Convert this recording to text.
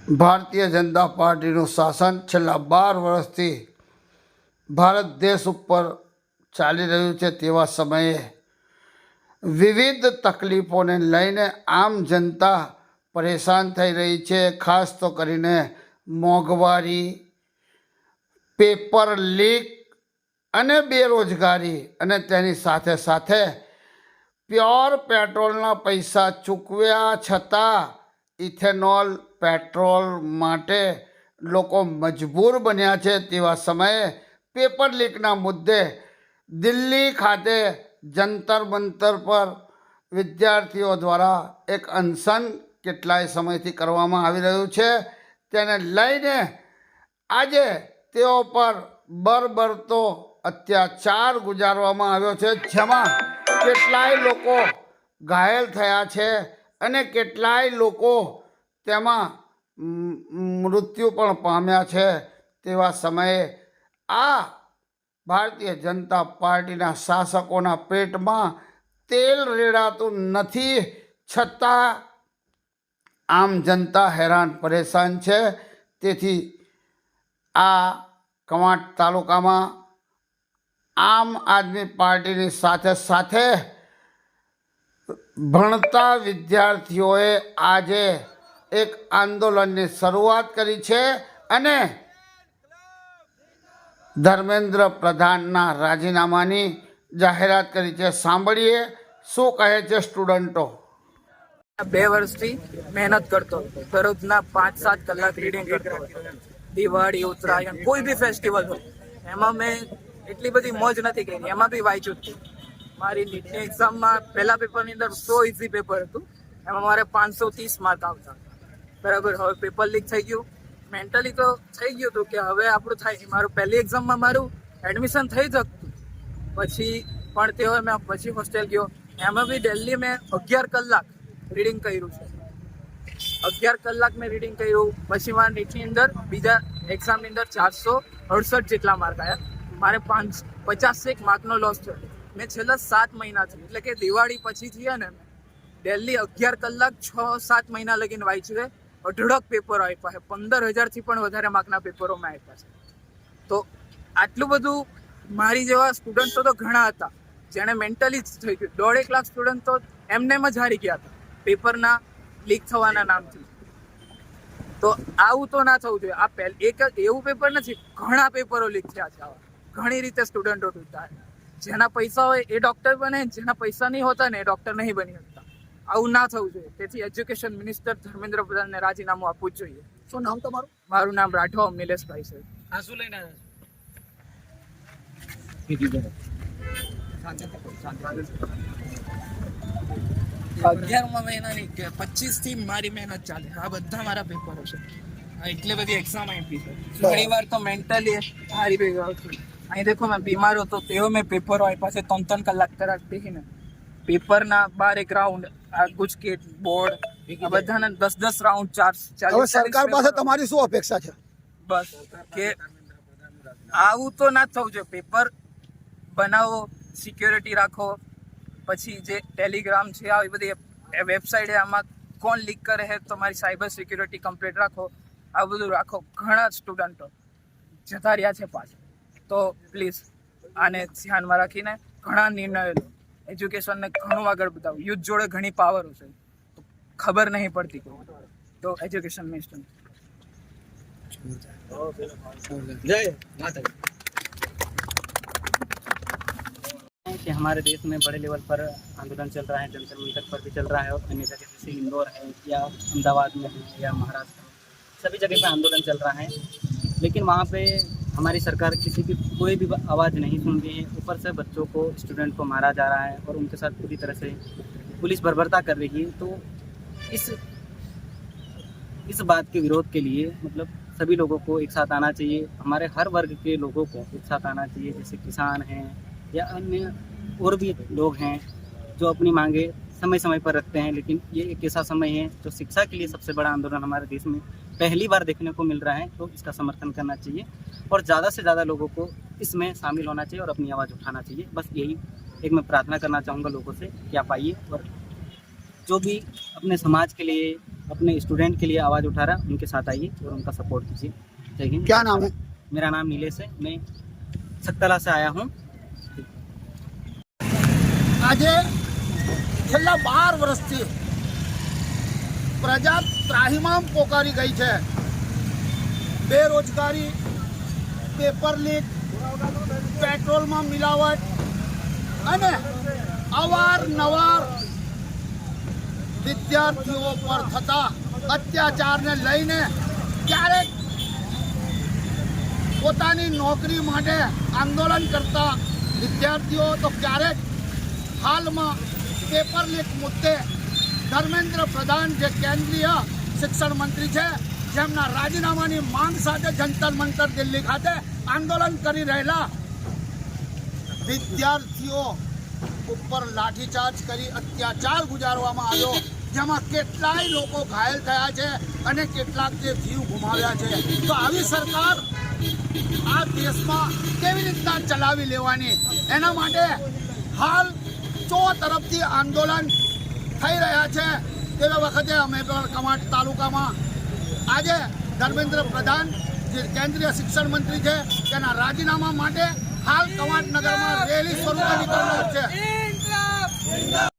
ભારતીય જનતા પાર્ટીનું શાસન છેલ્લા 12 વર્ષથી ભારત દેશ ઉપર ચાલી રહ્યું છે। તેવા સમયે વિવિધ તકલીફોને લઈને આમ જનતા પરેશાન થઈ રહી છે। ખાસ તો કરીને મોંઘવારી, પેપર લીક અને બેરોજગારી, અને તેની સાથે સાથે પ્યોર પેટ્રોલના પૈસા ચૂકવ્યા છતાં ઇથેનોલ પેટ્રોલ માટે લોકો મજબૂર બન્યા છે। તેવા સમયે પેપર લીકના મુદ્દે દિલ્હી ખાતે જંતર મંતર પર વિદ્યાર્થીઓ દ્વારા એક અનશન કેટલાય સમયથી કરવામાં આવી રહ્યું છે। તેને લઈને આજે તેઓ પર બરબરતો અત્યાચાર ગુજારવામાં આવ્યો છે, જેમાં કેટલાય લોકો ઘાયલ થયા છે અને કેટલાય લોકો તેમાં મૃત્યુ પણ પામ્યા છે। તેવા સમયે આ ભારતીય જનતા પાર્ટીના શાસકોના પેટમાં તેલ રેડાતું નથી, છતાં આમ જનતા હેરાન પરેશાન છે। તેથી આ કવાંટ તાલુકામાં આમ આદમી પાર્ટીની સાથે સાથે ભણતા વિદ્યાર્થીઓએ આજે એક આંદોલનની શરૂઆત કરી છે અને ધર્મેન્દ્ર પ્રધાનના રાજીનામાની જાહેરાત કરી છે। સાંભળીએ શું કહે છે સ્ટુડન્ટો। 2 વર્ષથી મહેનત કરતો હતો, દરરોજના 5-7 કલાક રીડિંગ કરતો હતો। દિવાળી, ઉત્તરાયણ, કોઈ બી ફેસ્ટિવલ હોય એમાં મેં એટલી બધી મોજ નથી કરી, એમાં બી વાંચ્યું હતું। મારી નીટની એક્ઝામમાં પહેલા પેપરની અંદર 100 ઇઝી પેપર હતું, એમાં મારે 530 માર્ક આવતા, બરાબર। હવે પેપર લીક થઈ ગયું, મેન્ટલી તો થઈ ગયું હતું કે હવે આપણું થાય નહીં। મારું પહેલી એક્ઝામમાં મારું એડમિશન થઈ જતું, પછી પણ તે મેં પછી હોસ્ટેલ ગયો, એમાં બી દિલ્હી મેં 11 કલાક રીડિંગ કર્યું છે। 11 કલાક મેં રીડિંગ કર્યું, પછી મારા નીટની અંદર બીજા એક્ઝામની અંદર 468 જેટલા માર્ક આવ્યા, મારે 51 માર્કનો લોસ થયો। મેં છેલ્લા 7 મહિનાથી, એટલે કે દિવાળી પછી થયા ને, દિલ્હી 11 કલાક 6-7 મહિના લગીને વાંચ્યું છે। અઢળક પેપરો આપ્યા છે, 15,000થી પણ વધારે માર્કના પેપરો મેં આપ્યા છે। તો આટલું બધું મારી જેવા સ્ટુડન્ટો તો ઘણા હતા જેણે મેન્ટલી જ થઈ ગયું। 1.5 લાખ સ્ટુડન્ટ તો એમને જ હારી ગયા હતા પેપરના લીક થવાના નામથી। તો આવું તો ના થવું જોઈએ। આ એક એવું પેપર નથી, ઘણા પેપરો લીક થયા છે આવા, ઘણી રીતે સ્ટુડન્ટો તૂટતા છે। જેના પૈસા હોય એ ડૉક્ટર બને, જેના પૈસા નહીં હોતા ને એ ડૉક્ટર નહીં બની શકતા। આવું ના થવું જોઈએ। તેથી એજ્યુકેશન મિનિસ્ટર ધર્મેન્દ્ર પ્રધાનને રાજીનામું આપવું જ જોઈએ। શું નામ તમારું? મારું નામ રાઠવા નિલેશભાઈ છે। આ શું લઈને આવ્યા? 11મા મહિનાની 25થી મારી મહેનત ચાલે। આ બધા મારા પેપરો છે, એટલી બધી એક્ઝામ આપી છે। ઘણી વાર તો મેન્ટલી હારી ગઈ છું। અહીં દેખો, મેં બીમાર હતો તેઓ મેં પેપરો આપ્યા છે 3-3 કલાક તરત બેસીને। પેપરના 12 રાઉન્ડ, આ ગુજકેટ બોર્ડ, આ બધાના 10-10 રાઉન્ડ, 40 હવે સરકાર પાસે તમારી શું અપેક્ષા છે? બસ કે આવું તો ના થવું જોઈએ। પેપર બનાવો, સિક્યોરિટી રાખો, પછી જે ટેલિગ્રામ છે, આવી બધી વેબસાઇટ, આમાં કોણ લીક કરે છે તમારી સાયબર સિક્યોરિટી કમ્પ્લીટ રાખો, આ બધું રાખો। ઘણા સ્ટુડન્ટો જતા રહ્યા છે પાછળ, તો પ્લીઝ આને ધ્યાનમાં રાખીને ઘણા નિર્ણયો લો। એજ્યુકેશનને ઘણું આગળ બતાવો। યુથ જોડે ઘણી પાવરો છે, તો ખબર નહીં પડતી કોઈ, તો એજ્યુકેશન મિનિસ્ટર कि हमारे देश में बड़े लेवल पर आंदोलन चल रहा है, जंतर मंतर पर भी चल रहा है, और अन्य जगह जैसे इंदौर है या अहमदाबाद में है या महाराष्ट्र में, सभी जगह पे आंदोलन चल रहा है। लेकिन वहाँ पे हमारी सरकार किसी की कोई भी आवाज़ नहीं सुन रही है। ऊपर से बच्चों को, स्टूडेंट को मारा जा रहा है और उनके साथ पूरी तरह से पुलिस बर्बरता कर रही है। तो इस बात के विरोध के लिए मतलब सभी लोगों को एक साथ आना चाहिए। हमारे हर वर्ग के लोगों को एक साथ आना चाहिए, जैसे किसान हैं या अन्य और भी लोग हैं जो अपनी मांगे समय समय पर रखते हैं। लेकिन ये एक ऐसा समय है जो शिक्षा के लिए सबसे बड़ा आंदोलन हमारे देश में पहली बार देखने को मिल रहा है, तो इसका समर्थन करना चाहिए और ज़्यादा से ज़्यादा लोगों को इसमें शामिल होना चाहिए और अपनी आवाज़ उठाना चाहिए। बस यही एक मैं प्रार्थना करना चाहूँगा लोगों से कि आप आइए और जो भी अपने समाज के लिए, अपने स्टूडेंट के लिए आवाज़ उठा रहा है, उनके साथ आइए और उनका सपोर्ट कीजिए। जय हिंद। क्या नाम है? मेरा नाम नीलेश है, मैं सकतला से आया हूँ। આજે છેલ્લા 12 વર્ષથી પ્રજા ત્રાહિમામ પોકારી ગઈ છે. બેરોજગારી, પેપર લીક, પેટ્રોલમાં મિલાવટ અને અવારનવાર વિદ્યાર્થીઓ પર થતા અત્યાચારને લઈને ક્યારેક પોતાની નોકરી માટે આંદોલન કરતા વિદ્યાર્થીઓ તો ક્યારેક હાલમાં પેપર લીક મુદ્દે ધર્મેન્દ્ર પ્રધાન જે કેન્દ્રીય શિક્ષણ મંત્રી છે, જેમના રાજીનામાની માંગ સાથે જંતર મંતર દિલ્હી ખાતે આંદોલન કરી રહેલા વિદ્યાર્થીઓ ઉપર લાઠીચાર્જ કરી અત્યાચાર ગુજારવામાં આવ્યો, જેમાં કેટલાય લોકો ઘાયલ થયા છે અને કેટલાક જે જીવ ગુમાવ્યા છે. તો આવી સરકાર આ દેશમાં કેવી રીતના ચલાવી લેવાની, એના માટે હાલ ચો તરફથી આંદોલન થઈ રહ્યા છે. તેવા વખતે અમે પણ કવાંટ તાલુકામાં આજે ધર્મેન્દ્ર પ્રધાન જે કેન્દ્રીય શિક્ષણ મંત્રી છે તેના રાજીનામા માટે હાલ કવાંટ નગરમાં રેલી સ્વરૂપે નીકળનાર છે.